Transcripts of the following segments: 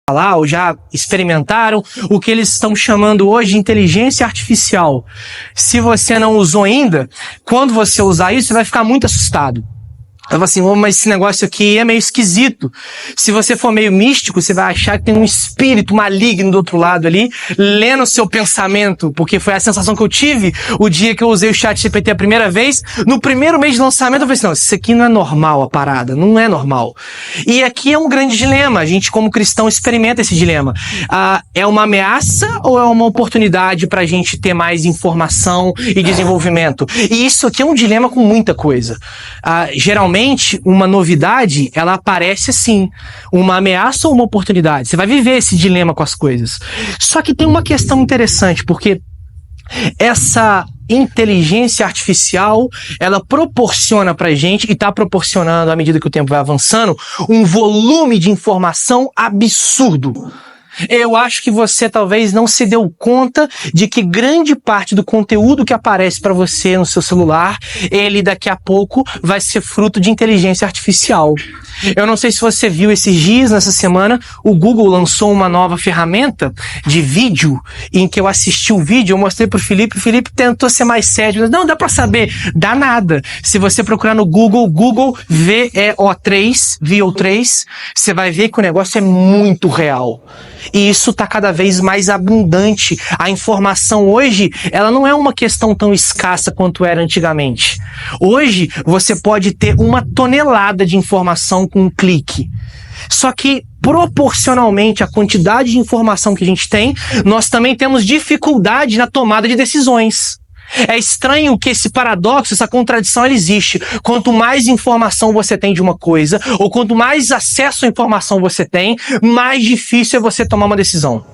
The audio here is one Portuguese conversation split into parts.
falar ou já experimentaram o que eles estão chamando hoje de inteligência artificial. Se você não usou ainda, quando você usar isso, você vai ficar muito assustado. Eu falo assim, mas esse negócio aqui é meio esquisito. Se você for meio místico, você vai achar que tem um espírito maligno do outro lado ali, lendo o seu pensamento, porque foi a sensação que eu tive o dia que eu usei o ChatGPT a primeira vez. No primeiro mês de lançamento, eu falei assim, não, isso aqui não é normal, a parada, não é normal. E aqui é um grande dilema, a gente como cristão experimenta esse dilema. É uma ameaça ou é uma oportunidade pra gente ter mais informação e desenvolvimento? E isso aqui é um dilema com muita coisa. Geralmente, uma novidade, ela aparece assim, uma ameaça ou uma oportunidade. Você vai viver esse dilema com as coisas. Só que tem uma questão interessante, porque essa inteligência artificial, ela proporciona pra gente, e está proporcionando à medida que o tempo vai avançando, um volume de informação absurdo. Eu acho que você talvez não se deu conta de que grande parte do conteúdo que aparece para você no seu celular, ele daqui a pouco vai ser fruto de inteligência artificial. Eu não sei se você viu esses dias, nessa semana, o Google lançou uma nova ferramenta de vídeo, em que eu assisti o vídeo, eu mostrei pro Felipe, o Felipe tentou ser mais sério, mas não, dá pra saber, dá nada. Se você procurar no Google VEO3, você vai ver que o negócio é muito real. E isso tá cada vez mais abundante. A informação hoje, ela não é uma questão tão escassa quanto era antigamente. Hoje, você pode ter uma tonelada de informação com um clique. Só que, proporcionalmente à quantidade de informação que a gente tem, nós também temos dificuldade na tomada de decisões. É estranho que esse paradoxo, essa contradição, ela existe. Quanto mais informação você tem de uma coisa, ou quanto mais acesso à informação você tem, mais difícil é você tomar uma decisão.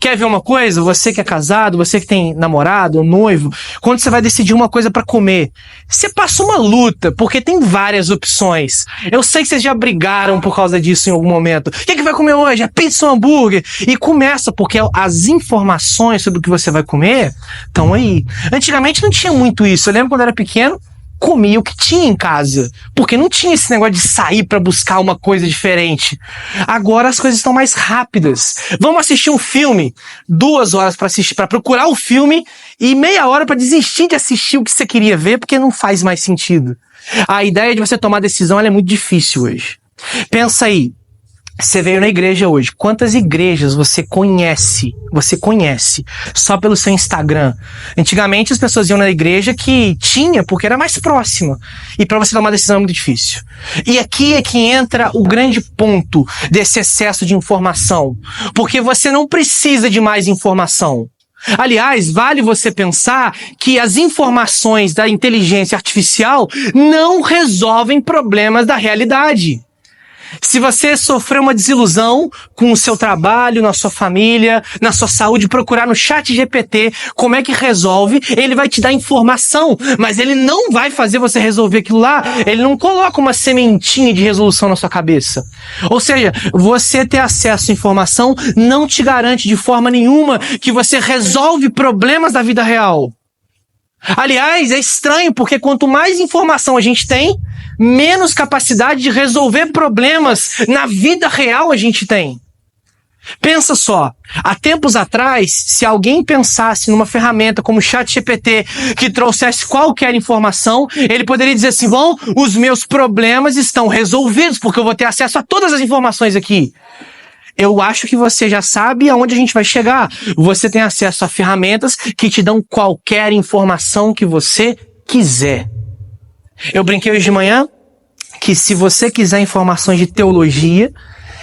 Quer ver uma coisa? Você que é casado, você que tem namorado ou noivo, quando você vai decidir uma coisa pra comer, você passa uma luta, porque tem várias opções. Eu sei que vocês já brigaram por causa disso em algum momento. O que vai comer hoje? É pizza ou hambúrguer? E começa, porque as informações sobre o que você vai comer estão aí. Antigamente não tinha muito isso. Eu lembro quando eu era pequeno, comia o que tinha em casa, porque não tinha esse negócio de sair pra buscar uma coisa diferente. Agora as coisas estão mais rápidas. Vamos assistir um filme, 2 horas pra assistir, para procurar o filme, e meia hora pra desistir de assistir o que você queria ver, porque não faz mais sentido. A ideia de você tomar decisão, ela é muito difícil hoje. Pensa aí, você veio na igreja hoje. Quantas igrejas você conhece só pelo seu Instagram? Antigamente as pessoas iam na igreja que tinha porque era mais próxima. E para você tomar uma decisão é muito difícil. E aqui é que entra o grande ponto desse excesso de informação. Porque você não precisa de mais informação. Aliás, vale você pensar que as informações da inteligência artificial não resolvem problemas da realidade. Se você sofreu uma desilusão com o seu trabalho, na sua família, na sua saúde, procurar no ChatGPT como é que resolve, ele vai te dar informação, mas ele não vai fazer você resolver aquilo lá, ele não coloca uma sementinha de resolução na sua cabeça. Ou seja, você ter acesso à informação não te garante de forma nenhuma que você resolve problemas da vida real. Aliás, é estranho, porque quanto mais informação a gente tem, menos capacidade de resolver problemas na vida real a gente tem. Pensa só, há tempos atrás, se alguém pensasse numa ferramenta como o ChatGPT que trouxesse qualquer informação, ele poderia dizer assim, bom, os meus problemas estão resolvidos, porque eu vou ter acesso a todas as informações aqui. Eu acho que você já sabe aonde a gente vai chegar. Você tem acesso a ferramentas que te dão qualquer informação que você quiser. Eu brinquei hoje de manhã que se você quiser informações de teologia,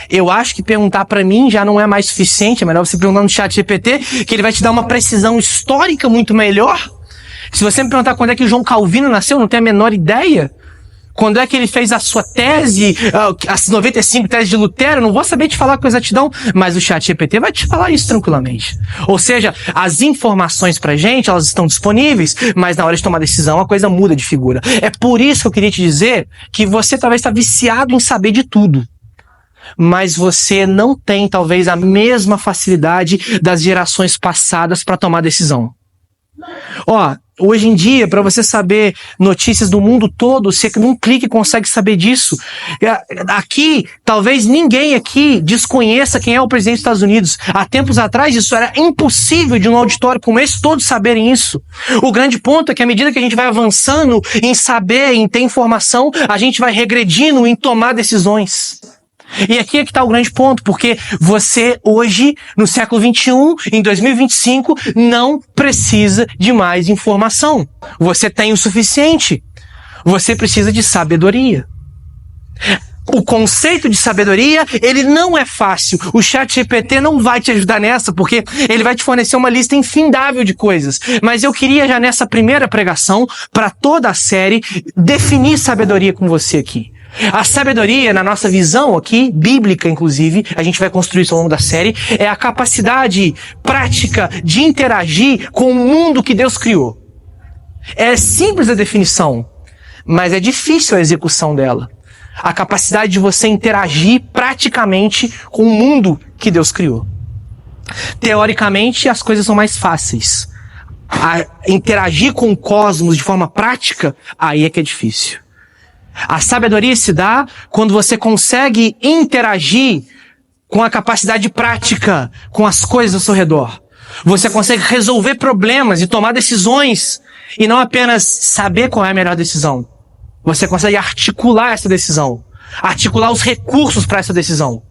eu acho que perguntar pra mim já não é mais suficiente. É melhor você perguntar no ChatGPT, que ele vai te dar uma precisão histórica muito melhor. Se você me perguntar quando é que João Calvino nasceu, eu não tenho a menor ideia. Quando é que ele fez a sua tese, as 95 teses de Lutero, não vou saber te falar com exatidão, mas o ChatGPT vai te falar isso tranquilamente. Ou seja, as informações pra gente, elas estão disponíveis, mas na hora de tomar decisão a coisa muda de figura. É por isso que eu queria te dizer que você talvez está viciado em saber de tudo. Mas você não tem talvez a mesma facilidade das gerações passadas para tomar decisão. Hoje em dia, para você saber notícias do mundo todo, você num clique consegue saber disso. Aqui, talvez ninguém aqui desconheça quem é o presidente dos Estados Unidos. Há tempos atrás, isso era impossível de um auditório como esse todos saberem isso. O grande ponto é que à medida que a gente vai avançando em saber, em ter informação, a gente vai regredindo em tomar decisões. E aqui é que está o grande ponto, porque você hoje, no século XXI, em 2025, não precisa de mais informação. Você tem o suficiente. Você precisa de sabedoria. O conceito de sabedoria, ele não é fácil. O ChatGPT não vai te ajudar nessa, porque ele vai te fornecer uma lista infindável de coisas. Mas eu queria já nessa primeira pregação, para toda a série, definir sabedoria com você aqui. A sabedoria, na nossa visão aqui, bíblica inclusive, a gente vai construir isso ao longo da série, é a capacidade prática de interagir com o mundo que Deus criou. É simples a definição, mas é difícil a execução dela. A capacidade de você interagir praticamente com o mundo que Deus criou. Teoricamente, as coisas são mais fáceis. Interagir com o cosmos de forma prática, aí é que é difícil. A sabedoria se dá quando você consegue interagir com a capacidade prática, com as coisas ao seu redor. Você consegue resolver problemas e tomar decisões e não apenas saber qual é a melhor decisão. Você consegue articular essa decisão, articular os recursos para essa decisão.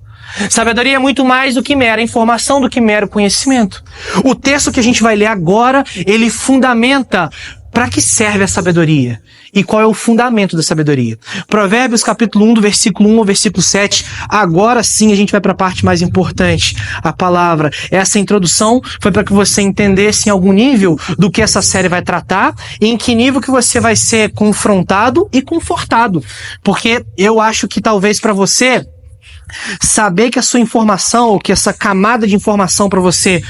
Sabedoria é muito mais do que mera informação, do que mero conhecimento. O texto que a gente vai ler agora, ele fundamenta para que serve a sabedoria e qual é o fundamento da sabedoria. Provérbios capítulo 1, do versículo 1 ao versículo 7. Agora sim a gente vai para a parte mais importante, a palavra. Essa introdução foi para que você entendesse em algum nível do que essa série vai tratar e em que nível que você vai ser confrontado e confortado. Porque eu acho que talvez para você saber que a sua informação, ou que essa camada de informação para você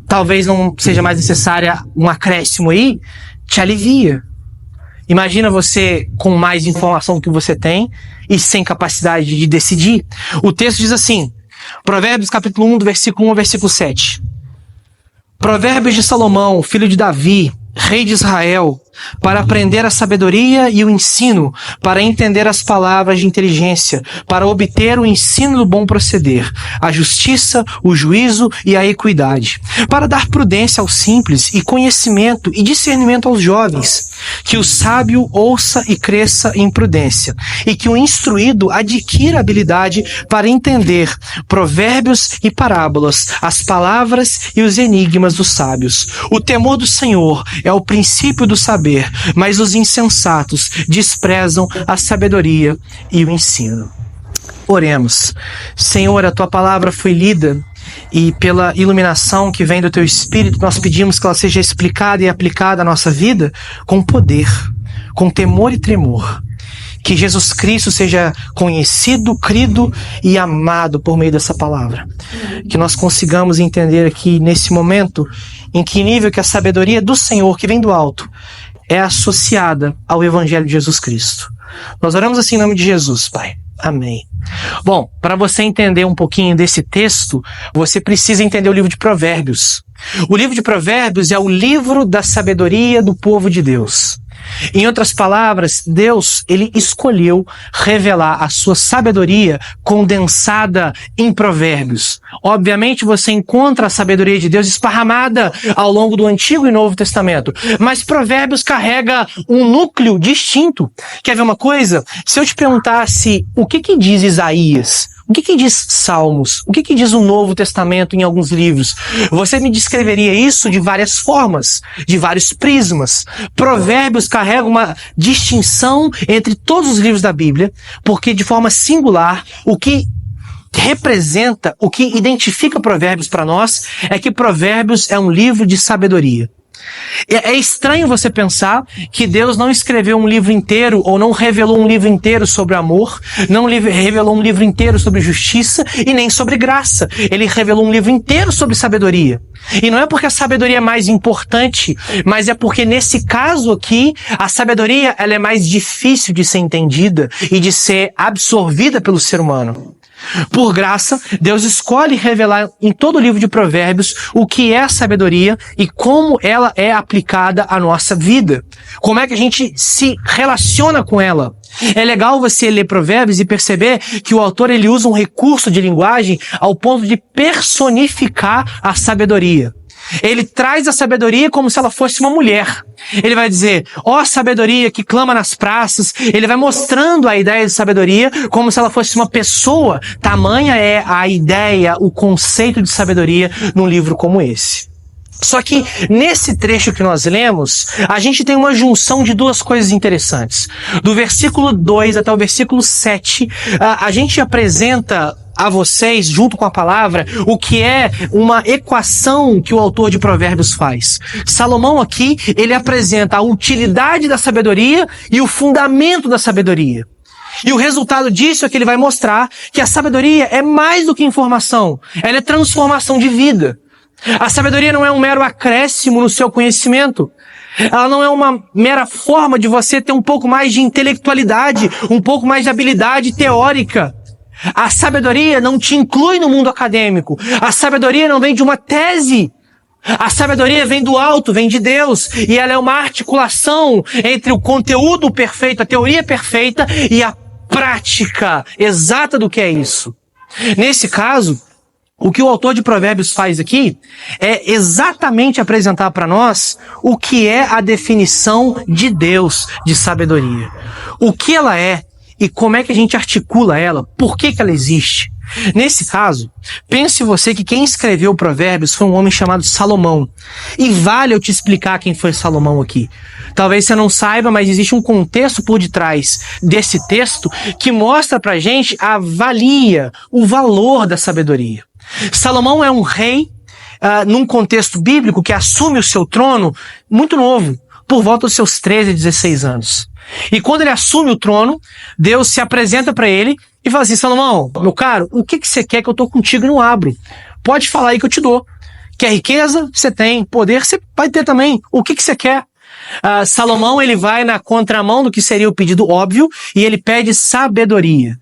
talvez não seja mais necessária um acréscimo aí, te alivia. Imagina você com mais informação do que você tem e sem capacidade de decidir. O texto diz assim, Provérbios capítulo 1, do versículo 1 ao versículo 7. Provérbios de Salomão, filho de Davi, rei de Israel, para aprender a sabedoria e o ensino, para entender as palavras de inteligência, para obter o ensino do bom proceder, a justiça, o juízo e a equidade, para dar prudência aos simples e conhecimento e discernimento aos jovens, que o sábio ouça e cresça em prudência, e que o instruído adquira habilidade para entender provérbios e parábolas, as palavras e os enigmas dos sábios. O temor do Senhor é o princípio do saber, mas os insensatos desprezam a sabedoria e o ensino. Oremos. Senhor, a tua palavra foi lida e pela iluminação que vem do teu Espírito, nós pedimos que ela seja explicada e aplicada à nossa vida com poder, com temor e tremor. Que Jesus Cristo seja conhecido, crido e amado por meio dessa palavra. Que nós consigamos entender aqui nesse momento em que nível que a sabedoria do Senhor, que vem do alto, é associada ao Evangelho de Jesus Cristo. Nós oramos assim em nome de Jesus, Pai. Amém. Bom, para você entender um pouquinho desse texto, você precisa entender o livro de Provérbios. O livro de Provérbios é o livro da sabedoria do povo de Deus. Em outras palavras, Deus, ele escolheu revelar a sua sabedoria condensada em provérbios. Obviamente você encontra a sabedoria de Deus esparramada ao longo do Antigo e Novo Testamento, mas provérbios carrega um núcleo distinto. Quer ver uma coisa? Se eu te perguntasse o que diz Isaías, o que diz Salmos? O que diz o Novo Testamento em alguns livros? Você me descreveria isso de várias formas, de vários prismas. Provérbios carrega uma distinção entre todos os livros da Bíblia, porque de forma singular, o que representa, o que identifica Provérbios para nós, é que Provérbios é um livro de sabedoria. É estranho você pensar que Deus não escreveu um livro inteiro ou não revelou um livro inteiro sobre amor, não revelou um livro inteiro sobre justiça e nem sobre graça. Ele revelou um livro inteiro sobre sabedoria. E não é porque a sabedoria é mais importante, mas é porque nesse caso aqui, a sabedoria ela é mais difícil de ser entendida e de ser absorvida pelo ser humano. Por graça, Deus escolhe revelar em todo o livro de Provérbios o que é a sabedoria e como ela é aplicada à nossa vida. Como é que a gente se relaciona com ela. É legal você ler Provérbios e perceber que o autor ele usa um recurso de linguagem ao ponto de personificar a sabedoria. Ele traz a sabedoria como se ela fosse uma mulher. Ele vai dizer, ó sabedoria que clama nas praças. Ele vai mostrando a ideia de sabedoria como se ela fosse uma pessoa. Tamanha é a ideia, o conceito de sabedoria num livro como esse. Só que nesse trecho que nós lemos, a gente tem uma junção de duas coisas interessantes. Do versículo 2 até o versículo 7, a gente apresenta a vocês, junto com a palavra, o que é uma equação que o autor de Provérbios faz. Salomão aqui, ele apresenta a utilidade da sabedoria e o fundamento da sabedoria. E o resultado disso é que ele vai mostrar que a sabedoria é mais do que informação, ela é transformação de vida. A sabedoria não é um mero acréscimo no seu conhecimento. Ela não é uma mera forma de você ter um pouco mais de intelectualidade, um pouco mais de habilidade teórica. A sabedoria não te inclui no mundo acadêmico. A sabedoria não vem de uma tese. A sabedoria vem do alto, vem de Deus. E ela é uma articulação entre o conteúdo perfeito, a teoria perfeita e a prática exata do que é isso. Nesse caso, o que o autor de Provérbios faz aqui é exatamente apresentar para nós o que é a definição de Deus de sabedoria. O que ela é e como é que a gente articula ela, por que ela existe. Nesse caso, pense você que quem escreveu Provérbios foi um homem chamado Salomão. E vale eu te explicar quem foi Salomão aqui. Talvez você não saiba, mas existe um contexto por detrás desse texto que mostra pra gente a valia, o valor da sabedoria. Salomão é um rei, num contexto bíblico, que assume o seu trono muito novo, por volta dos seus 13, 16 anos. E quando ele assume o trono, Deus se apresenta para ele e fala assim, Salomão, meu caro, o que você quer que eu tô contigo e não abro? Pode falar aí que eu te dou. Quer riqueza? Você tem. Poder? Você vai ter também. O que você quer? Salomão, ele vai na contramão do que seria o pedido óbvio e ele pede sabedoria.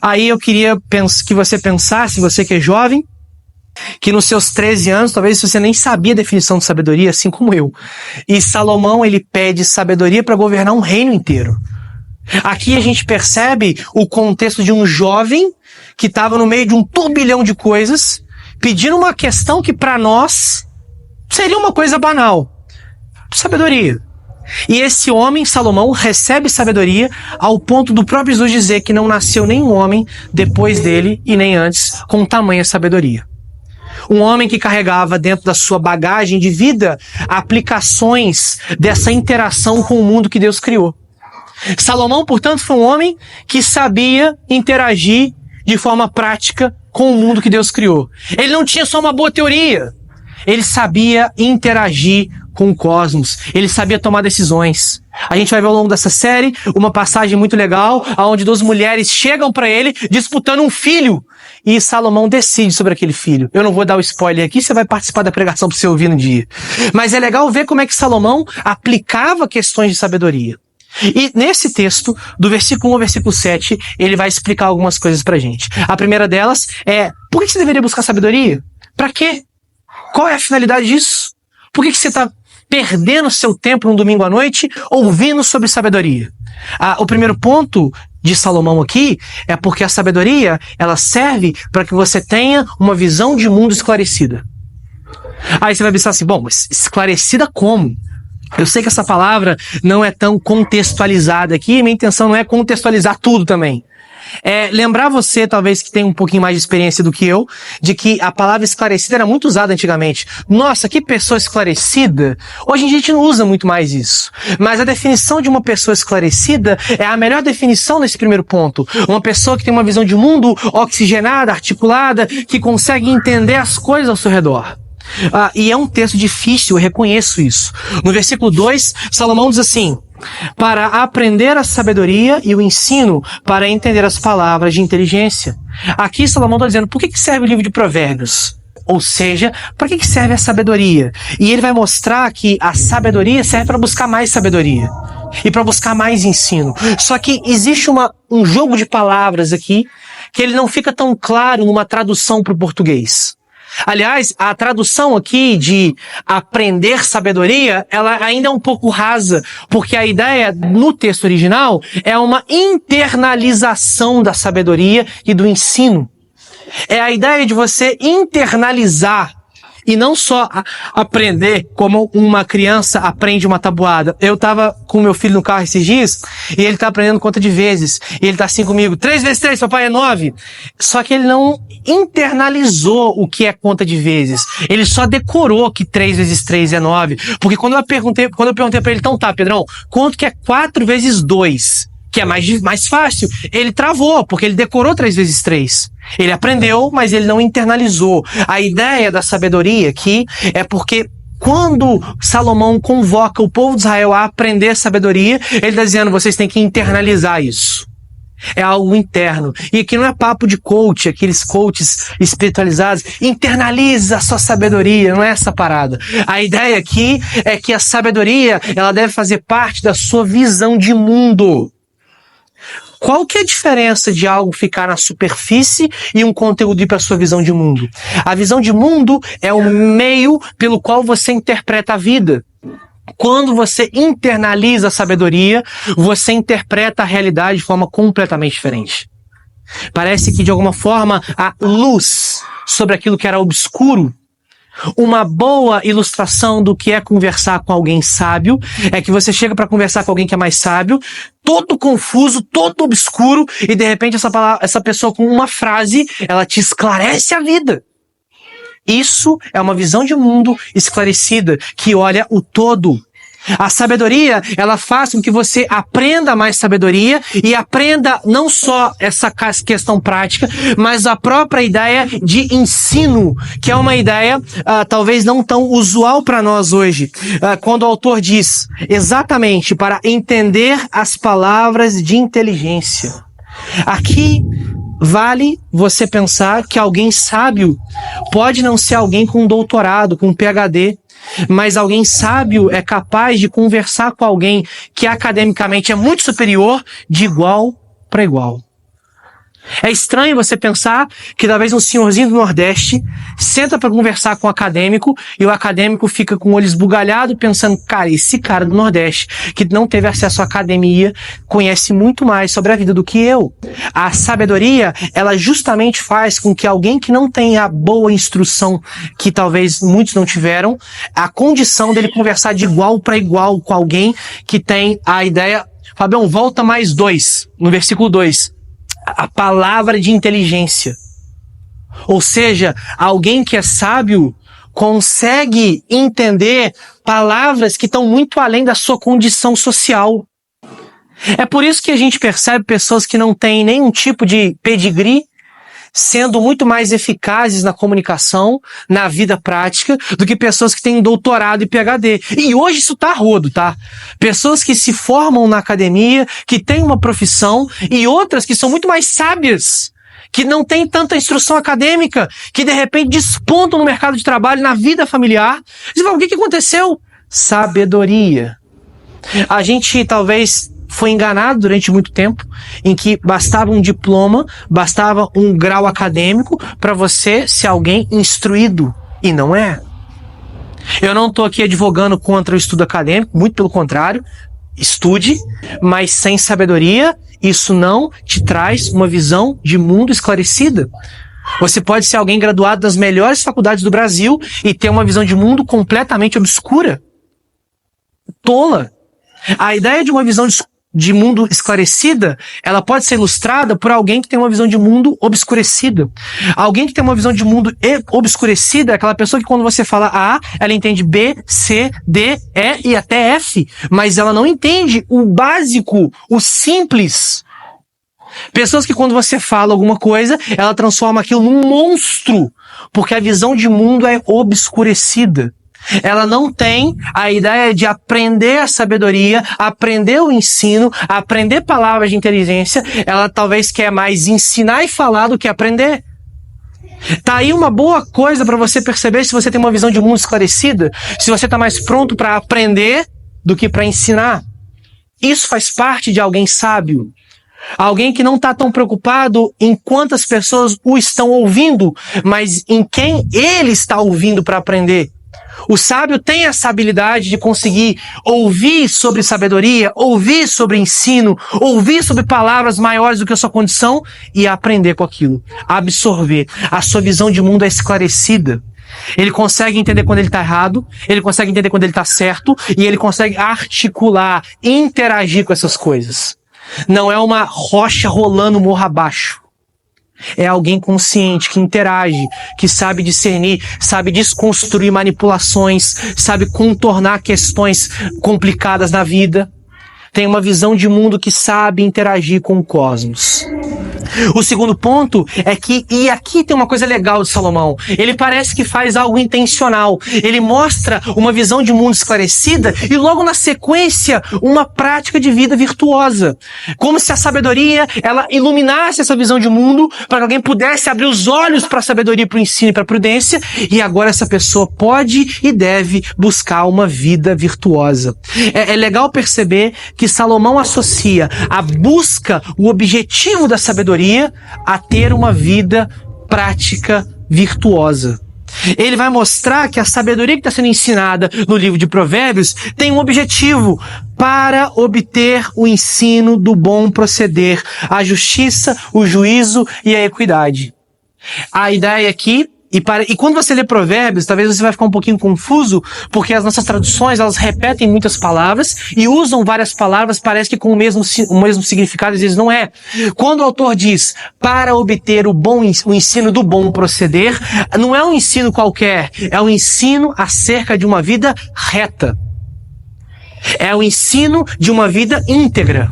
Aí eu queria que você pensasse, você que é jovem, que nos seus 13 anos, talvez você nem sabia a definição de sabedoria, assim como eu. E Salomão, ele pede sabedoria para governar um reino inteiro. Aqui a gente percebe o contexto de um jovem que estava no meio de um turbilhão de coisas, pedindo uma questão que para nós seria uma coisa banal. Sabedoria. E esse homem, Salomão, recebe sabedoria ao ponto do próprio Jesus dizer que não nasceu nenhum homem depois dele e nem antes com tamanha sabedoria. Um homem que carregava dentro da sua bagagem de vida aplicações dessa interação com o mundo que Deus criou. Salomão, portanto, foi um homem que sabia interagir de forma prática com o mundo que Deus criou. Ele não tinha só uma boa teoria. Ele sabia interagir com o cosmos. Ele sabia tomar decisões. A gente vai ver ao longo dessa série uma passagem muito legal, onde duas mulheres chegam para ele disputando um filho. E Salomão decide sobre aquele filho. Eu não vou dar o spoiler aqui, você vai participar da pregação para você ouvir no dia. Mas é legal ver como é que Salomão aplicava questões de sabedoria. E nesse texto, do versículo 1 ao versículo 7, ele vai explicar algumas coisas pra gente. A primeira delas é, por que você deveria buscar sabedoria? Pra quê? Qual é a finalidade disso? Por que você está perdendo seu tempo num domingo à noite ouvindo sobre sabedoria? O primeiro ponto de Salomão aqui é porque a sabedoria, ela serve para que você tenha uma visão de mundo esclarecida. Aí você vai pensar assim, bom, mas esclarecida como? Eu sei que essa palavra não é tão contextualizada aqui, minha intenção não é contextualizar tudo também. É lembrar você, talvez que tem um pouquinho mais de experiência do que eu, de que a palavra esclarecida era muito usada antigamente. Nossa, que pessoa esclarecida! Hoje em dia a gente não usa muito mais isso. Mas a definição de uma pessoa esclarecida é a melhor definição nesse primeiro ponto. Uma pessoa que tem uma visão de mundo oxigenada, articulada, que consegue entender as coisas ao seu redor. E é um texto difícil, eu reconheço isso. No versículo 2, Salomão diz assim, para aprender a sabedoria e o ensino para entender as palavras de inteligência. Aqui Salomão está dizendo, por que serve o livro de Provérbios? Ou seja, para que serve a sabedoria? E ele vai mostrar que a sabedoria serve para buscar mais sabedoria. E para buscar mais ensino. Só que existe um jogo de palavras aqui que ele não fica tão claro numa tradução para o português. Aliás, a tradução aqui de aprender sabedoria, ela ainda é um pouco rasa, porque a ideia no texto original é uma internalização da sabedoria e do ensino. É a ideia de você internalizar e não só aprender como uma criança aprende uma tabuada. Eu tava com meu filho no carro esses dias e ele tá aprendendo conta de vezes. E ele tá assim comigo, 3 vezes 3, papai, é 9. Só que ele não internalizou o que é conta de vezes. Ele só decorou que 3 vezes 3 é 9. Porque quando eu perguntei pra ele, então tá, Pedrão, quanto que é 4 vezes 2? Que é mais fácil. Ele travou, porque ele decorou 3 vezes 3. Ele aprendeu, mas ele não internalizou. A ideia da sabedoria aqui é porque quando Salomão convoca o povo de Israel a aprender sabedoria, ele está dizendo, vocês têm que internalizar isso. É algo interno. E aqui não é papo de coach, aqueles coaches espiritualizados. Internaliza a sua sabedoria, não é essa parada. A ideia aqui é que a sabedoria, ela deve fazer parte da sua visão de mundo. Qual que é a diferença de algo ficar na superfície e um conteúdo ir para a sua visão de mundo? A visão de mundo é o meio pelo qual você interpreta a vida. Quando você internaliza a sabedoria, você interpreta a realidade de forma completamente diferente. Parece que, de alguma forma, há luz sobre aquilo que era obscuro. Uma boa ilustração do que é conversar com alguém sábio é que você chega para conversar com alguém que é mais sábio, todo confuso, todo obscuro, e de repente essa pessoa com uma frase, ela te esclarece a vida. Isso é uma visão de mundo esclarecida, que olha o todo. A sabedoria, ela faz com que você aprenda mais sabedoria e aprenda não só essa questão prática, mas a própria ideia de ensino, que é uma ideia talvez não tão usual para nós hoje. Quando o autor diz, exatamente, para entender as palavras de inteligência. Aqui vale você pensar que alguém sábio pode não ser alguém com doutorado, com PhD, mas alguém sábio é capaz de conversar com alguém que academicamente é muito superior de igual para igual. É estranho você pensar que talvez um senhorzinho do Nordeste senta para conversar com um acadêmico e o acadêmico fica com o olho esbugalhado pensando, cara, esse cara do Nordeste que não teve acesso à academia conhece muito mais sobre a vida do que eu. A sabedoria, ela justamente faz com que alguém que não tem a boa instrução, que talvez muitos não tiveram, a condição dele conversar de igual para igual com alguém que tem a ideia, Fabião, volta mais 2, no versículo 2. A palavra de inteligência. Ou seja, alguém que é sábio consegue entender palavras que estão muito além da sua condição social. É por isso que a gente percebe pessoas que não têm nenhum tipo de pedigree sendo muito mais eficazes na comunicação, na vida prática, do que pessoas que têm doutorado e PhD. E hoje isso tá rodo, tá? Pessoas que se formam na academia, que têm uma profissão, e outras que são muito mais sábias, que não têm tanta instrução acadêmica, que de repente despontam no mercado de trabalho, na vida familiar. Você fala, o que aconteceu? Sabedoria. A gente talvez foi enganado durante muito tempo, em que bastava um diploma, bastava um grau acadêmico para você ser alguém instruído. E não é. Eu não estou aqui advogando contra o estudo acadêmico, muito pelo contrário. Estude, mas sem sabedoria, isso não te traz uma visão de mundo esclarecida. Você pode ser alguém graduado das melhores faculdades do Brasil e ter uma visão de mundo completamente obscura. Tola. A ideia de uma visão de mundo esclarecida, ela pode ser ilustrada por alguém que tem uma visão de mundo obscurecida. Alguém que tem uma visão de mundo obscurecida é aquela pessoa que quando você fala A, ela entende B, C, D, E e até F, mas ela não entende o básico, o simples. Pessoas que quando você fala alguma coisa, ela transforma aquilo num monstro, porque a visão de mundo é obscurecida. Ela não tem a ideia de aprender a sabedoria, aprender o ensino, aprender palavras de inteligência. Ela talvez quer mais ensinar e falar do que aprender. Tá aí uma boa coisa para você perceber se você tem uma visão de mundo esclarecida, se você tá mais pronto para aprender do que para ensinar. Isso faz parte de alguém sábio. Alguém que não está tão preocupado em quantas pessoas o estão ouvindo, mas em quem ele está ouvindo para aprender. O sábio tem essa habilidade de conseguir ouvir sobre sabedoria, ouvir sobre ensino, ouvir sobre palavras maiores do que a sua condição e aprender com aquilo, absorver. A sua visão de mundo é esclarecida. Ele consegue entender quando ele está errado, ele consegue entender quando ele está certo e ele consegue articular, interagir com essas coisas. Não é uma rocha rolando morro abaixo. É alguém consciente, que interage, que sabe discernir, sabe desconstruir manipulações, sabe contornar questões complicadas na vida. Tem uma visão de mundo que sabe interagir com o cosmos. O segundo ponto é que, e aqui tem uma coisa legal de Salomão, ele parece que faz algo intencional. Ele mostra uma visão de mundo esclarecida e logo na sequência uma prática de vida virtuosa. Como se a sabedoria, ela iluminasse essa visão de mundo para que alguém pudesse abrir os olhos para a sabedoria, para o ensino e para a prudência, e agora essa pessoa pode e deve buscar uma vida virtuosa. É legal perceber que Salomão associa a busca, o objetivo da sabedoria, a ter uma vida prática virtuosa. Ele vai mostrar que a sabedoria que está sendo ensinada no livro de Provérbios tem um objetivo: para obter o ensino do bom proceder, a justiça, o juízo e a equidade. A ideia aqui, e quando você lê Provérbios, talvez você vai ficar um pouquinho confuso, porque as nossas traduções, elas repetem muitas palavras e usam várias palavras, parece que com o mesmo significado, às vezes não é. Quando o autor diz, para obter o ensino do bom proceder, não é um ensino qualquer, é um ensino acerca de uma vida reta. É o ensino de uma vida íntegra.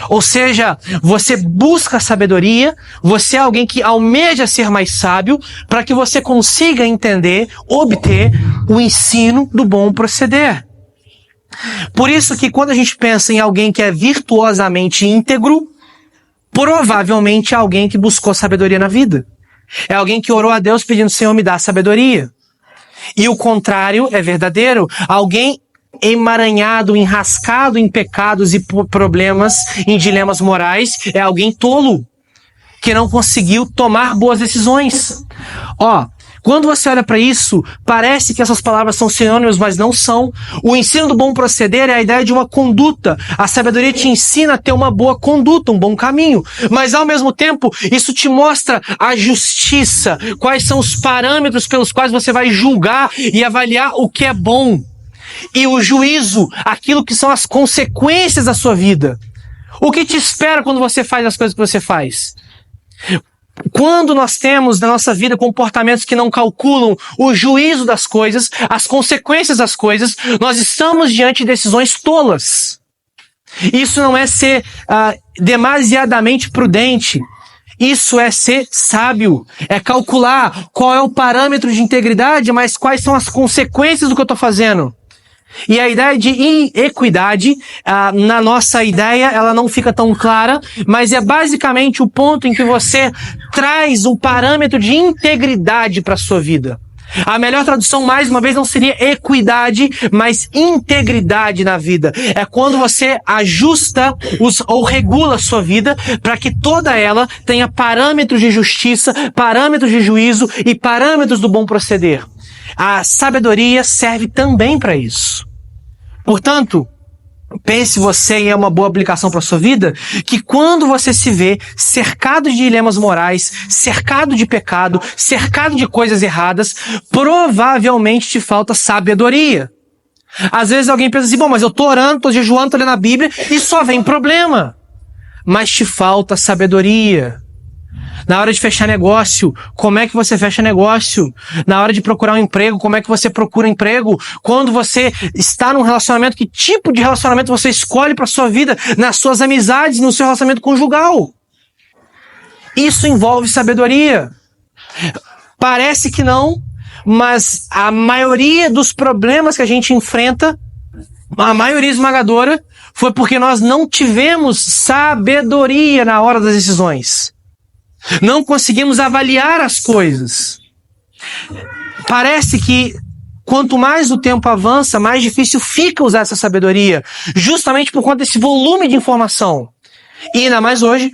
Ou seja, você busca sabedoria, você é alguém que almeja ser mais sábio para que você consiga entender, obter o ensino do bom proceder. Por isso que quando a gente pensa em alguém que é virtuosamente íntegro, provavelmente é alguém que buscou sabedoria na vida. É alguém que orou a Deus pedindo, Senhor, me dá sabedoria. E o contrário é verdadeiro. Alguém emaranhado, enrascado em pecados e problemas, em dilemas morais, é alguém tolo, que não conseguiu tomar boas decisões. Quando você olha para isso, parece que essas palavras são sinônimos, mas não são. O ensino do bom proceder é a ideia de uma conduta. A sabedoria te ensina a ter uma boa conduta, um bom caminho. Mas ao mesmo tempo, isso te mostra a justiça, quais são os parâmetros pelos quais você vai julgar e avaliar o que é bom. E o juízo, aquilo que são as consequências da sua vida. O que te espera quando você faz as coisas que você faz? Quando nós temos na nossa vida comportamentos que não calculam o juízo das coisas, as consequências das coisas, nós estamos diante de decisões tolas. Isso não é ser demasiadamente prudente. Isso é ser sábio, é calcular qual é o parâmetro de integridade, mas quais são as consequências do que eu estou fazendo. E a ideia de equidade, na nossa ideia, ela não fica tão clara, mas é basicamente o ponto em que você traz um parâmetro de integridade para a sua vida. A melhor tradução, mais uma vez, não seria equidade, mas integridade na vida. É quando você ajusta ou regula a sua vida para que toda ela tenha parâmetros de justiça, parâmetros de juízo e parâmetros do bom proceder. A sabedoria serve também para isso. Portanto, pense você, e é uma boa aplicação para a sua vida, que quando você se vê cercado de dilemas morais, cercado de pecado, cercado de coisas erradas, provavelmente te falta sabedoria. Às vezes alguém pensa assim, mas eu tô orando, tô jejuando, tô lendo a Bíblia e só vem problema. Mas te falta sabedoria. Na hora de fechar negócio, como é que você fecha negócio? Na hora de procurar um emprego, como é que você procura emprego? Quando você está num relacionamento, que tipo de relacionamento você escolhe para sua vida? Nas suas amizades, no seu relacionamento conjugal? Isso envolve sabedoria. Parece que não, mas a maioria dos problemas que a gente enfrenta, a maioria esmagadora, foi porque nós não tivemos sabedoria na hora das decisões. Não conseguimos avaliar as coisas. Parece que quanto mais o tempo avança, mais difícil fica usar essa sabedoria, justamente por conta desse volume de informação. E ainda mais hoje,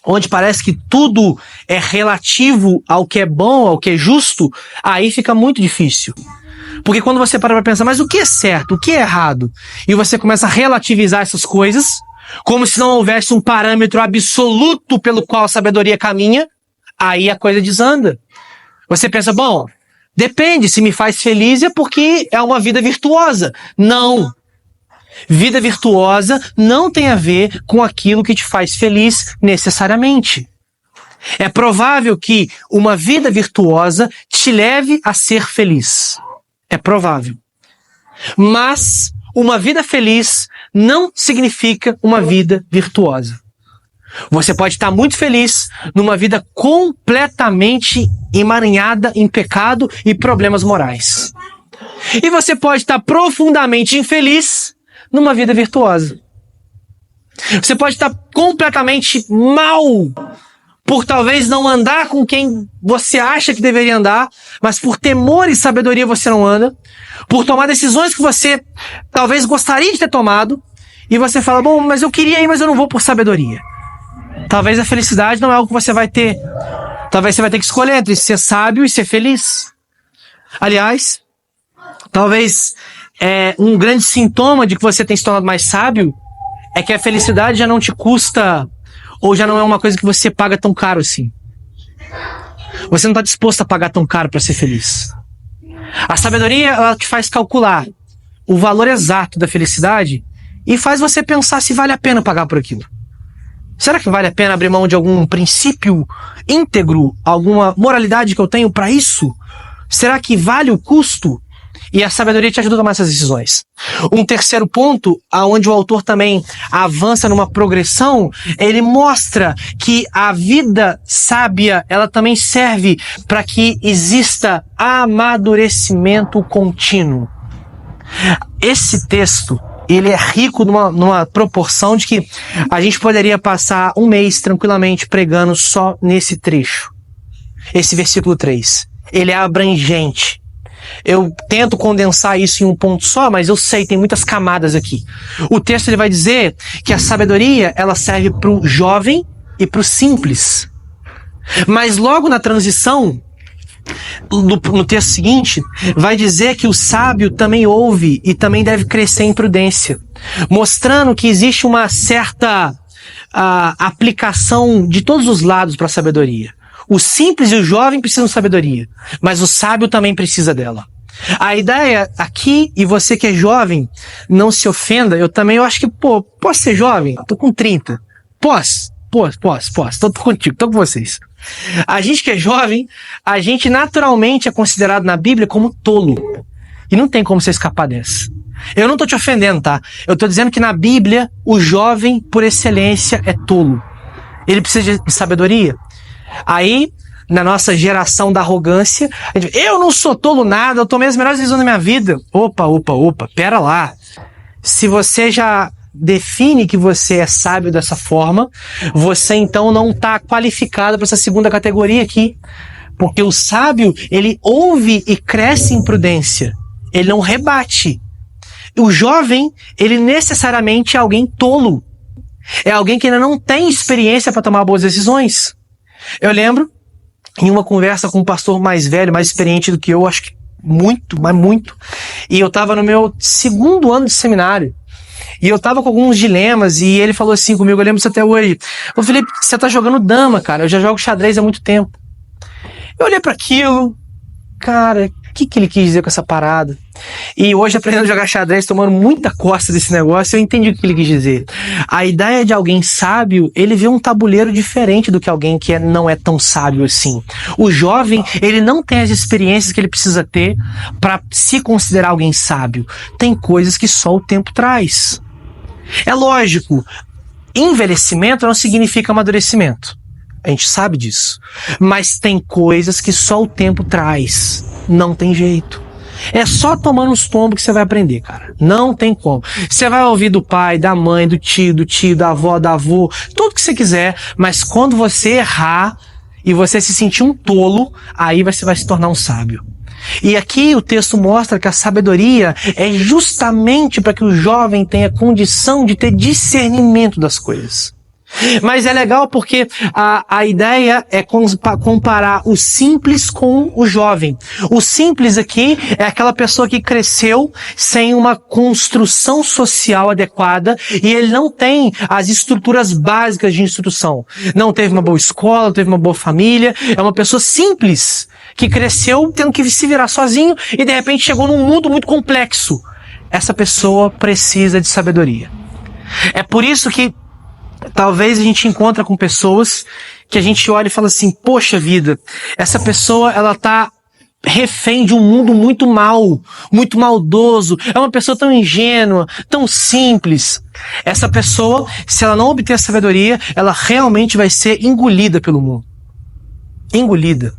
onde parece que tudo é relativo ao que é bom, ao que é justo, aí fica muito difícil. Porque quando você para pra pensar, mas o que é certo, o que é errado? E você começa a relativizar essas coisas, como se não houvesse um parâmetro absoluto pelo qual a sabedoria caminha, aí a coisa desanda. Você pensa, bom, depende, se me faz feliz é porque é uma vida virtuosa. Não. Vida virtuosa não tem a ver com aquilo que te faz feliz necessariamente. É provável que uma vida virtuosa te leve a ser feliz. É provável. Mas uma vida feliz não significa uma vida virtuosa. Você pode estar muito feliz numa vida completamente emaranhada em pecado e problemas morais. E você pode estar profundamente infeliz numa vida virtuosa. Você pode estar completamente mal por talvez não andar com quem você acha que deveria andar, mas por temor e sabedoria você não anda, por tomar decisões que você talvez gostaria de ter tomado, e você fala, bom, mas eu queria ir, mas eu não vou por sabedoria. Talvez a felicidade não é algo que você vai ter. Talvez você vai ter que escolher entre ser sábio e ser feliz. Aliás, talvez um grande sintoma de que você tem se tornado mais sábio é que a felicidade já não te custa, ou já não é uma coisa que você paga tão caro assim. Você não está disposto a pagar tão caro para ser feliz. A sabedoria, ela te faz calcular o valor exato da felicidade e faz você pensar se vale a pena pagar por aquilo. Será que vale a pena abrir mão de algum princípio íntegro, alguma moralidade que eu tenho para isso? Será que vale o custo? E a sabedoria te ajuda a tomar essas decisões. Um terceiro ponto, aonde o autor também avança numa progressão, ele mostra que a vida sábia, ela também serve para que exista amadurecimento contínuo. Esse texto, ele é rico numa proporção de que a gente poderia passar um mês tranquilamente pregando só nesse trecho. Esse versículo 3. Ele é abrangente. Eu tento condensar isso em um ponto só, mas eu sei, tem muitas camadas aqui. O texto ele vai dizer que a sabedoria ela serve para o jovem e para o simples. Mas logo na transição, no texto seguinte, vai dizer que o sábio também ouve e também deve crescer em prudência, mostrando que existe uma certa aplicação de todos os lados para a sabedoria. O simples e o jovem precisam de sabedoria, mas o sábio também precisa dela. A ideia aqui, e você que é jovem, não se ofenda, eu acho que, posso ser jovem? Tô com 30. Posso. Tô contigo, tô com vocês. A gente que é jovem, a gente naturalmente é considerado na Bíblia como tolo. E não tem como você escapar dessa. Eu não tô te ofendendo, tá? Eu tô dizendo que na Bíblia, o jovem, por excelência, é tolo. Ele precisa de sabedoria. Aí, na nossa geração da arrogância, a gente, eu não sou tolo nada, eu tomei as melhores decisões da minha vida. Opa, pera lá. Se você já define que você é sábio dessa forma, você então não está qualificado para essa segunda categoria aqui. Porque o sábio, ele ouve e cresce em prudência. Ele não rebate. O jovem, ele necessariamente é alguém tolo. É alguém que ainda não tem experiência para tomar boas decisões. Eu lembro, em uma conversa com um pastor mais velho, mais experiente do que eu, acho que muito, mas muito, e eu estava no meu 2º ano de seminário, e eu estava com alguns dilemas, e ele falou assim comigo, eu lembro disso até hoje, ô Felipe, você tá jogando dama, cara, eu já jogo xadrez há muito tempo. Eu olhei para aquilo, cara, o que ele quis dizer com essa parada? E hoje, aprendendo a jogar xadrez, tomando muita costa desse negócio, eu entendi o que ele quis dizer. A ideia de alguém sábio, ele vê um tabuleiro diferente do que alguém que não é tão sábio assim. O jovem, ele não tem as experiências que ele precisa ter para se considerar alguém sábio. Tem coisas que só o tempo traz. É lógico, envelhecimento não significa amadurecimento. A gente sabe disso. Mas tem coisas que só o tempo traz. Não tem jeito. É só tomando os tombos que você vai aprender, cara. Não tem como. Você vai ouvir do pai, da mãe, do tio, da avó, da avô, tudo que você quiser, mas quando você errar e você se sentir um tolo, aí você vai se tornar um sábio. E aqui o texto mostra que a sabedoria é justamente para que o jovem tenha condição de ter discernimento das coisas. Mas é legal porque a ideia é comparar o simples com o jovem. O simples aqui é aquela pessoa que cresceu sem uma construção social adequada e ele não tem as estruturas básicas de instrução. Não teve uma boa escola, não teve uma boa família. É uma pessoa simples que cresceu tendo que se virar sozinho e de repente chegou num mundo muito complexo. Essa pessoa precisa de sabedoria. É por isso que talvez a gente encontra com pessoas que a gente olha e fala assim, poxa vida, essa pessoa ela tá refém de um mundo muito mau, muito maldoso, é uma pessoa tão ingênua, tão simples. Essa pessoa, se ela não obter a sabedoria, ela realmente vai ser engolida pelo mundo. Engolida.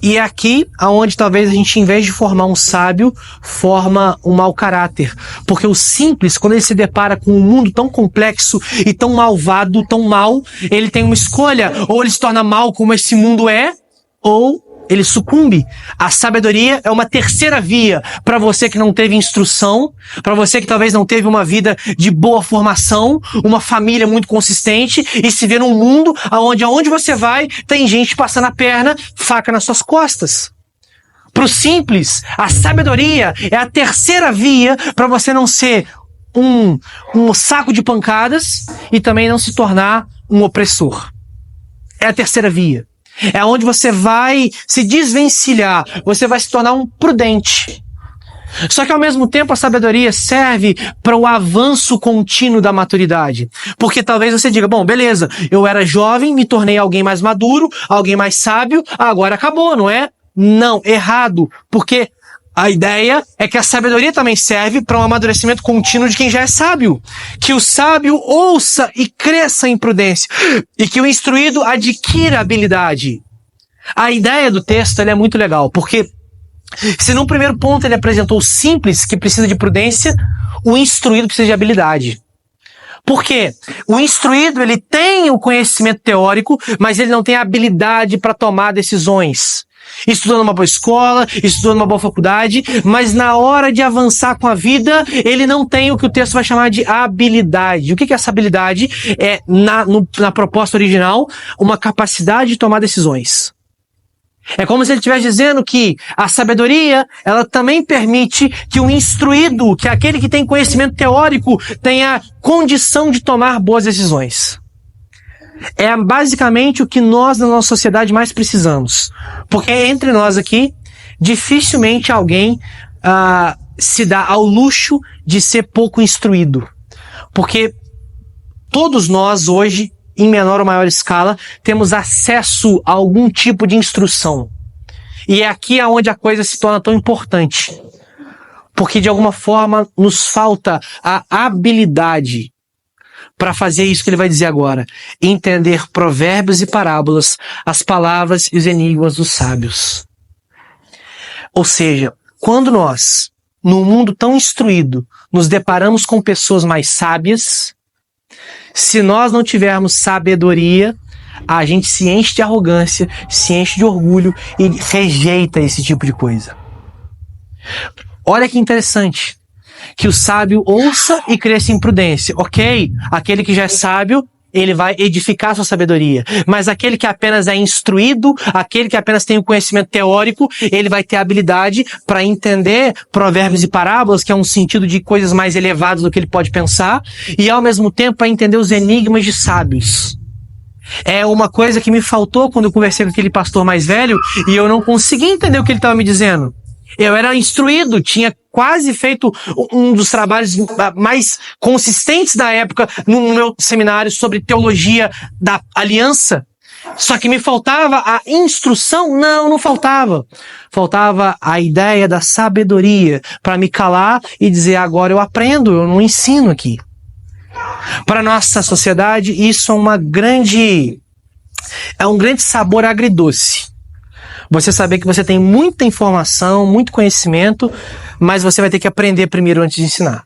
E é aqui aonde talvez a gente, em vez de formar um sábio, forma um mau caráter. Porque o simples, quando ele se depara com um mundo tão complexo e tão malvado, tão mal, ele tem uma escolha. Ou ele se torna mal como esse mundo é, ou ele sucumbe. A sabedoria é uma terceira via para você que não teve instrução, para você que talvez não teve uma vida de boa formação, uma família muito consistente e se vê num mundo aonde você vai tem gente passando a perna, faca nas suas costas. Para o simples, a sabedoria é a terceira via para você não ser um saco de pancadas e também não se tornar um opressor. É a terceira via. É onde você vai se desvencilhar, você vai se tornar um prudente. Só que ao mesmo tempo a sabedoria serve para o avanço contínuo da maturidade. Porque talvez você diga, bom, beleza, eu era jovem, me tornei alguém mais maduro, alguém mais sábio, agora acabou, não é? Não, errado, porque a ideia é que a sabedoria também serve para um amadurecimento contínuo de quem já é sábio. Que o sábio ouça e cresça em prudência. E que o instruído adquira habilidade. A ideia do texto ela é muito legal, porque se no primeiro ponto ele apresentou o simples, que precisa de prudência, o instruído precisa de habilidade. Por quê? O instruído ele tem o conhecimento teórico, mas ele não tem a habilidade para tomar decisões. Estudou numa boa escola, estudou numa boa faculdade, mas na hora de avançar com a vida, ele não tem o que o texto vai chamar de habilidade. O que é essa habilidade? É, na proposta original, uma capacidade de tomar decisões. É como se ele estivesse dizendo que a sabedoria, ela também permite que o instruído, que é aquele que tem conhecimento teórico, tenha condição de tomar boas decisões. É basicamente o que nós na nossa sociedade mais precisamos. Porque entre nós aqui, dificilmente alguém se dá ao luxo de ser pouco instruído. Porque todos nós hoje, em menor ou maior escala, temos acesso a algum tipo de instrução. E é aqui onde a coisa se torna tão importante. Porque de alguma forma nos falta a habilidade para fazer isso que ele vai dizer agora. Entender provérbios e parábolas, as palavras e os enigmas dos sábios. Ou seja, quando nós, num mundo tão instruído, nos deparamos com pessoas mais sábias, se nós não tivermos sabedoria, a gente se enche de arrogância, se enche de orgulho e rejeita esse tipo de coisa. Olha que interessante. Que o sábio ouça e cresça em prudência. Ok, aquele que já é sábio, ele vai edificar sua sabedoria. Mas aquele que apenas é instruído, aquele que apenas tem o conhecimento teórico, ele vai ter habilidade para entender provérbios e parábolas, que é um sentido de coisas mais elevadas do que ele pode pensar, e ao mesmo tempo para entender os enigmas de sábios. É uma coisa que me faltou quando eu conversei com aquele pastor mais velho, e eu não consegui entender o que ele estava me dizendo. Eu era instruído, tinha quase feito um dos trabalhos mais consistentes da época no meu seminário sobre teologia da aliança. Só que me faltava a instrução? Não faltava. Faltava a ideia da sabedoria para me calar e dizer, agora eu aprendo, eu não ensino aqui. Para nossa sociedade, isso é um grande sabor agridoce. Você saber que você tem muita informação, muito conhecimento, mas você vai ter que aprender primeiro antes de ensinar.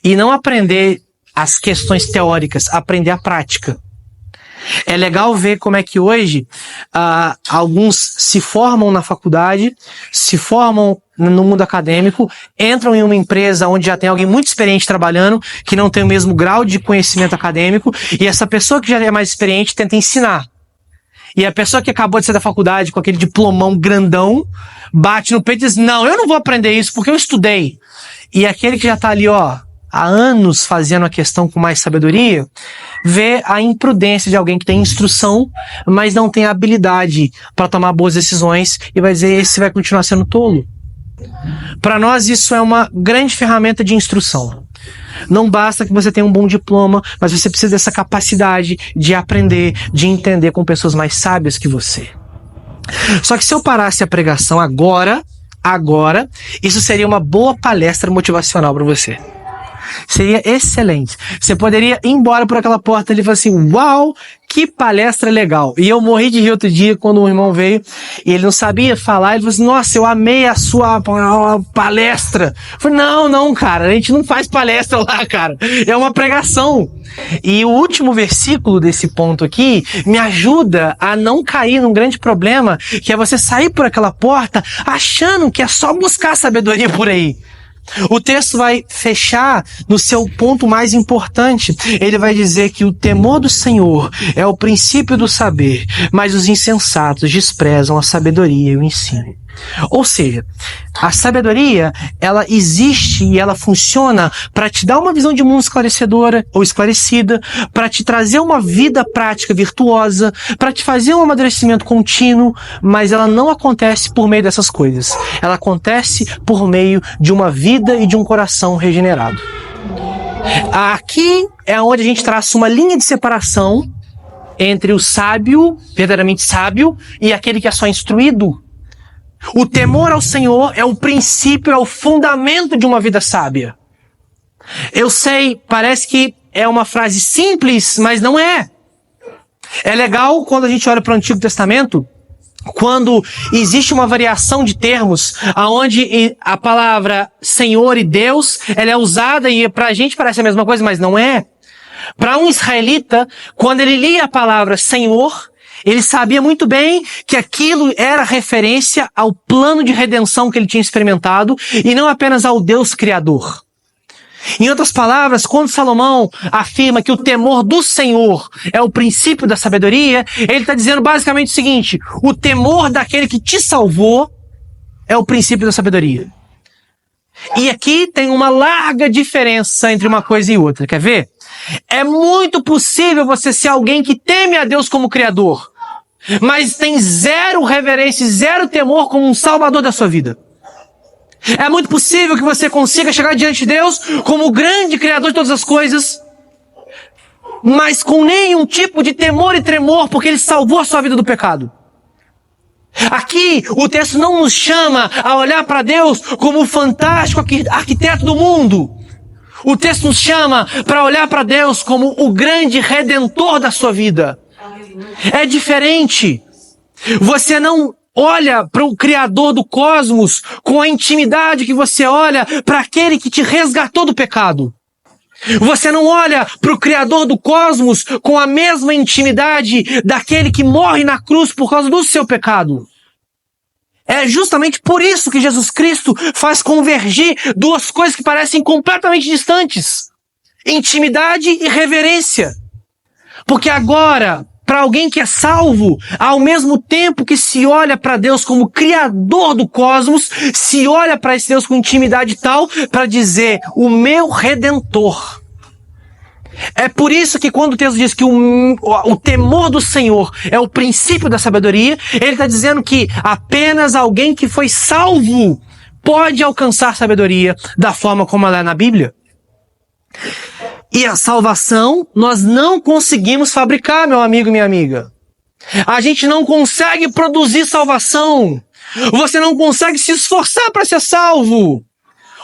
E não aprender as questões teóricas, aprender a prática. É legal ver como é que hoje alguns se formam na faculdade, se formam no mundo acadêmico, entram em uma empresa onde já tem alguém muito experiente trabalhando, que não tem o mesmo grau de conhecimento acadêmico, e essa pessoa que já é mais experiente tenta ensinar. E a pessoa que acabou de sair da faculdade com aquele diplomão grandão, bate no peito e diz, não, eu não vou aprender isso porque eu estudei. E aquele que já tá ali, há anos fazendo a questão com mais sabedoria, vê a imprudência de alguém que tem instrução, mas não tem habilidade para tomar boas decisões e vai dizer, esse vai continuar sendo tolo. Para nós isso é uma grande ferramenta de instrução. Não basta que você tenha um bom diploma, mas você precisa dessa capacidade de aprender, de entender com pessoas mais sábias que você. Só que se eu parasse a pregação agora, isso seria uma boa palestra motivacional para você. Seria excelente. Você poderia ir embora por aquela porta ali e falar assim, uau, que palestra legal. E eu morri de rir outro dia quando um irmão veio e ele não sabia falar. Ele falou assim, nossa, eu amei a sua palestra. Eu falei, não, cara, a gente não faz palestra lá, cara. É uma pregação. E o último versículo desse ponto aqui me ajuda a não cair num grande problema, que é você sair por aquela porta achando que é só buscar sabedoria por aí. O texto vai fechar no seu ponto mais importante. Ele vai dizer que o temor do Senhor é o princípio do saber, mas os insensatos desprezam a sabedoria e o ensino. Ou seja, a sabedoria, ela existe e ela funciona para te dar uma visão de mundo esclarecedora ou esclarecida, para te trazer uma vida prática virtuosa, para te fazer um amadurecimento contínuo, mas ela não acontece por meio dessas coisas. Ela acontece por meio de uma vida e de um coração regenerado. Aqui é onde a gente traça uma linha de separação entre o sábio, verdadeiramente sábio, e aquele que é só instruído. O temor ao Senhor é o princípio, é o fundamento de uma vida sábia. Eu sei, parece que é uma frase simples, mas não é. É legal quando a gente olha para o Antigo Testamento, quando existe uma variação de termos, aonde a palavra Senhor e Deus, ela é usada e pra gente parece a mesma coisa, mas não é. Para um israelita, quando ele lia a palavra Senhor, ele sabia muito bem que aquilo era referência ao plano de redenção que ele tinha experimentado e não apenas ao Deus Criador. Em outras palavras, quando Salomão afirma que o temor do Senhor é o princípio da sabedoria, ele está dizendo basicamente o seguinte, o temor daquele que te salvou é o princípio da sabedoria. E aqui tem uma larga diferença entre uma coisa e outra, quer ver? É muito possível você ser alguém que teme a Deus como Criador, mas tem zero reverência, zero temor como um salvador da sua vida. É muito possível que você consiga chegar diante de Deus como o grande Criador de todas as coisas, mas com nenhum tipo de temor e tremor, porque Ele salvou a sua vida do pecado. Aqui, o texto não nos chama a olhar para Deus como o fantástico arquiteto do mundo. O texto nos chama para olhar para Deus como o grande redentor da sua vida. É diferente. Você não olha para o Criador do cosmos com a intimidade que você olha para aquele que te resgatou do pecado. Você não olha para o Criador do cosmos com a mesma intimidade daquele que morre na cruz por causa do seu pecado. É justamente por isso que Jesus Cristo faz convergir duas coisas que parecem completamente distantes. Intimidade e reverência. Porque agora, para alguém que é salvo, ao mesmo tempo que se olha para Deus como Criador do cosmos, se olha para esse Deus com intimidade tal para dizer, o meu Redentor. É por isso que quando o texto diz que o temor do Senhor é o princípio da sabedoria, ele está dizendo que apenas alguém que foi salvo pode alcançar sabedoria da forma como ela é na Bíblia. E a salvação nós não conseguimos fabricar, meu amigo e minha amiga. A gente não consegue produzir salvação. Você não consegue se esforçar para ser salvo.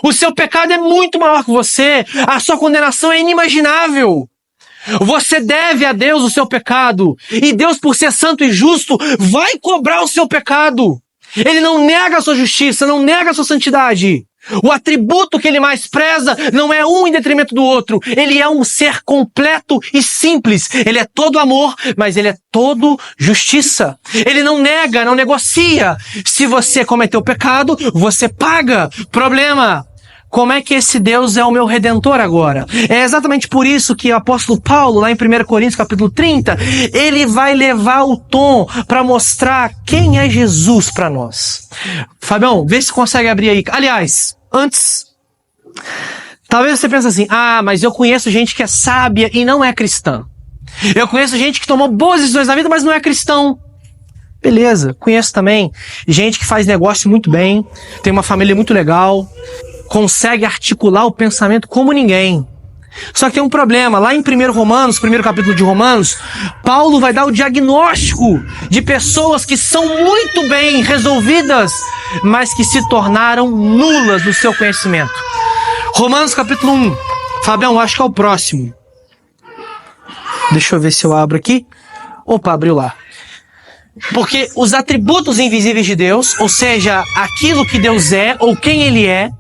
O seu pecado é muito maior que você. A sua condenação é inimaginável. Você deve a Deus o seu pecado. E Deus, por ser santo e justo, vai cobrar o seu pecado. Ele não nega a sua justiça, não nega a sua santidade. O atributo que ele mais preza não é um em detrimento do outro. Ele é um ser completo e simples. Ele é todo amor, mas ele é todo justiça. Ele não nega, não negocia. Se você cometeu pecado, você paga. Problema: como é que esse Deus é o meu Redentor agora? É exatamente por isso que o apóstolo Paulo, lá em 1 Coríntios capítulo 30, ele vai levar o tom para mostrar quem é Jesus para nós. Fabião, vê se consegue abrir aí. Aliás, antes, talvez você pense assim: mas eu conheço gente que é sábia e não é cristã. Eu conheço gente que tomou boas decisões na vida, mas não é cristão. Beleza, conheço também gente que faz negócio muito bem, tem uma família muito legal, consegue articular o pensamento como ninguém. Só que tem um problema. Lá em 1 Romanos, primeiro capítulo de Romanos, Paulo vai dar o diagnóstico de pessoas que são muito bem resolvidas, mas que se tornaram nulas no seu conhecimento. Romanos capítulo 1. Fabião, acho que é o próximo. Deixa eu ver se eu abro aqui. Opa, abriu lá. Porque os atributos invisíveis de Deus, ou seja, aquilo que Deus é ou quem Ele é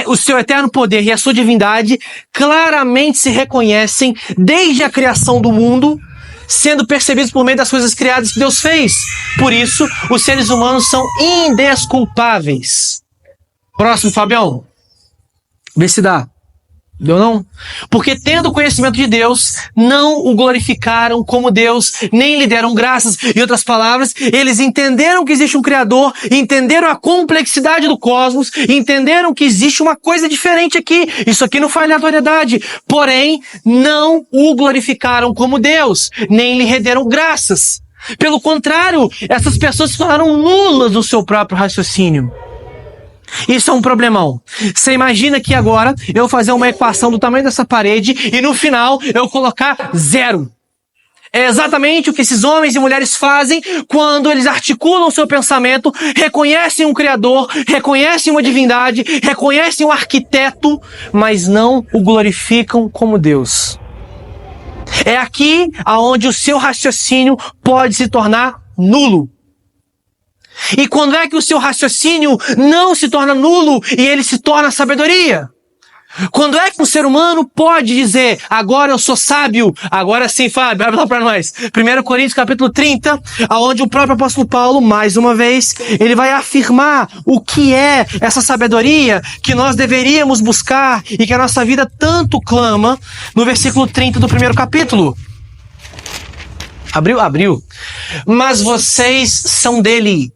o seu eterno poder e a sua divindade, claramente se reconhecem desde a criação do mundo, sendo percebidos por meio das coisas criadas que Deus fez. Por isso, os seres humanos são indesculpáveis. Próximo, Fabião. Vê se dá. Deu não? Porque tendo conhecimento de Deus, não o glorificaram como Deus, nem lhe deram graças. Em outras palavras, eles entenderam que existe um Criador, entenderam a complexidade do cosmos, entenderam que existe uma coisa diferente aqui. Isso aqui não foi aleatoriedade. Porém, não o glorificaram como Deus, nem lhe renderam graças. Pelo contrário, essas pessoas se tornaram nulas no seu próprio raciocínio. Isso é um problemão. Você imagina que agora eu fazer uma equação do tamanho dessa parede e no final eu colocar 0. É exatamente o que esses homens e mulheres fazem quando eles articulam seu pensamento, reconhecem um Criador, reconhecem uma divindade, reconhecem um arquiteto, mas não o glorificam como Deus. É aqui aonde o seu raciocínio pode se tornar nulo. E quando é que o seu raciocínio não se torna nulo e ele se torna sabedoria? Quando é que um ser humano pode dizer: agora eu sou sábio? Agora sim, Fábio, abre lá para nós. 1 Coríntios capítulo 30, onde o próprio apóstolo Paulo, mais uma vez, ele vai afirmar o que é essa sabedoria que nós deveríamos buscar e que a nossa vida tanto clama, no versículo 30 do primeiro capítulo. Abriu. Mas vocês são dele.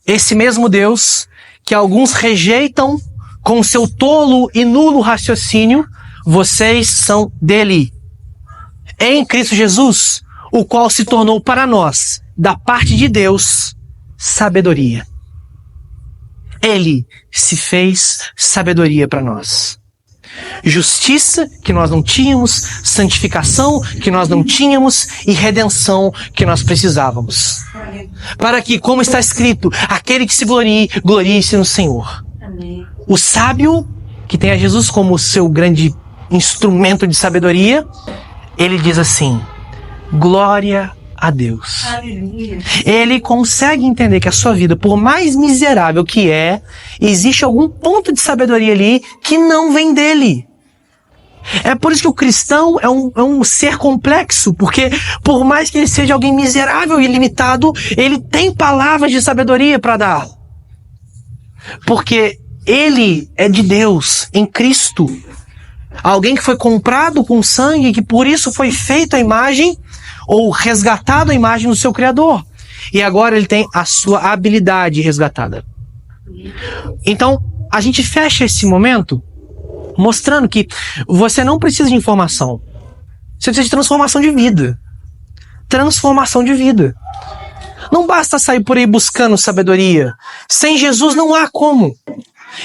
Esse mesmo Deus que alguns rejeitam com seu tolo e nulo raciocínio, vocês são dele. Em Cristo Jesus, o qual se tornou para nós, da parte de Deus, sabedoria. Ele se fez sabedoria para nós. Justiça que nós não tínhamos, santificação que nós não tínhamos e redenção que nós precisávamos. Para que, como está escrito, aquele que se glorie, glorie-se no Senhor. Amém. O sábio, que tem a Jesus como seu grande instrumento de sabedoria, ele diz assim: glória a Deus. Aleluia. Ele consegue entender que a sua vida, por mais miserável que existe algum ponto de sabedoria ali que não vem dele. É por isso que o cristão é um ser complexo, porque por mais que ele seja alguém miserável e limitado, ele tem palavras de sabedoria para dar. Porque ele é de Deus, em Cristo. Alguém que foi comprado com sangue, que por isso foi feito a imagem, ou resgatado a imagem do seu Criador. E agora ele tem a sua habilidade resgatada. Então, a gente fecha esse momento mostrando que você não precisa de informação. Você precisa de transformação de vida. Transformação de vida. Não basta sair por aí buscando sabedoria. Sem Jesus não há como.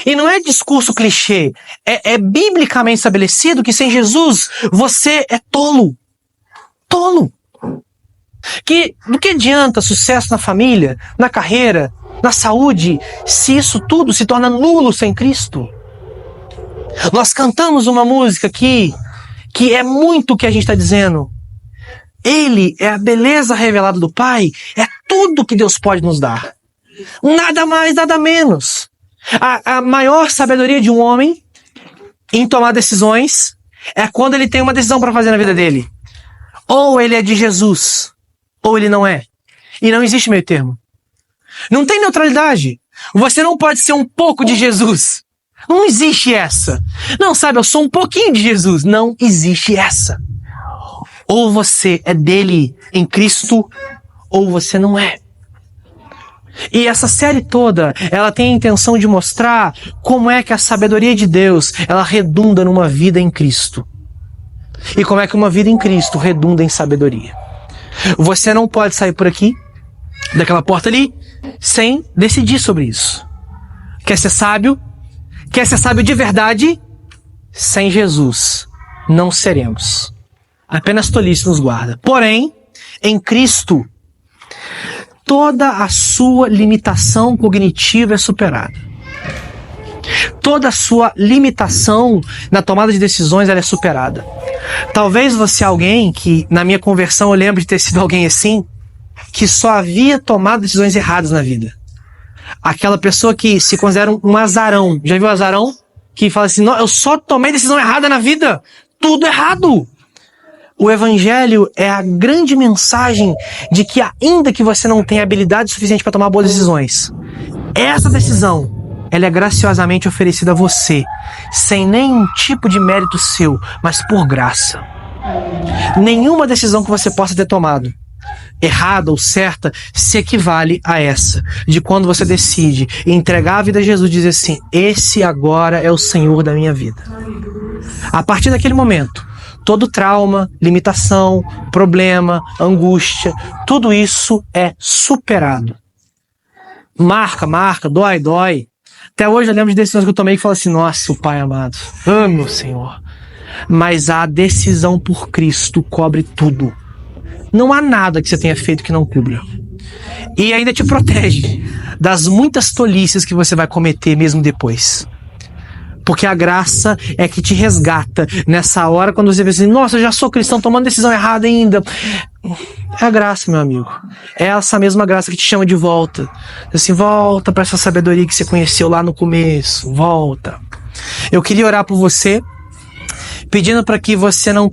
E não é discurso clichê. É biblicamente estabelecido que sem Jesus você é tolo. Tolo. Do que adianta sucesso na família, na carreira, na saúde, se isso tudo se torna nulo sem Cristo? Nós cantamos uma música aqui que é muito o que a gente está dizendo. Ele é a beleza revelada do Pai, é tudo que Deus pode nos dar. Nada mais, nada menos. A maior sabedoria de um homem em tomar decisões é quando ele tem uma decisão para fazer na vida dele. Ou ele é de Jesus, ou ele não é. E não existe meio termo. Não tem neutralidade. Você não pode ser um pouco de Jesus. Não existe essa. Não, sabe, eu sou um pouquinho de Jesus. Não existe essa. Ou você é dele em Cristo, ou você não é. E essa série toda, ela tem a intenção de mostrar como é que a sabedoria de Deus, ela redunda numa vida em Cristo. E como é que uma vida em Cristo redunda em sabedoria. Você não pode sair por aqui, daquela porta ali, sem decidir sobre isso. Quer ser sábio? Quer ser sábio de verdade? Sem Jesus, não seremos. Apenas tolice nos guarda. Porém, em Cristo, toda a sua limitação cognitiva é superada. Toda a sua limitação na tomada de decisões ela é superada. Talvez você é alguém que, na minha conversão, eu lembro de ter sido alguém assim, que só havia tomado decisões erradas na vida. Aquela pessoa que se considera um azarão. Já viu o azarão? Que fala assim, não, eu só tomei decisão errada na vida. Tudo errado. O Evangelho é a grande mensagem de que ainda que você não tenha habilidade suficiente para tomar boas decisões, essa decisão, ela é graciosamente oferecida a você, sem nenhum tipo de mérito seu, mas por graça. Nenhuma decisão que você possa ter tomado, errada ou certa, se equivale a essa, de quando você decide entregar a vida a Jesus e dizer assim, esse agora é o Senhor da minha vida. A partir daquele momento, todo trauma, limitação, problema, angústia, tudo isso é superado. Marca, dói. Até hoje eu lembro de decisões que eu tomei que falo assim, nossa, o Pai amado, meu Senhor. Mas a decisão por Cristo cobre tudo. Não há nada que você tenha feito que não cubra. E ainda te protege das muitas tolices que você vai cometer mesmo depois. Porque a graça é que te resgata nessa hora quando você vê assim, nossa, eu já sou cristão tomando decisão errada ainda. É a graça, meu amigo. É essa mesma graça que te chama de volta. Assim, volta para essa sabedoria que você conheceu lá no começo. Volta. Eu queria orar por você, pedindo para que você não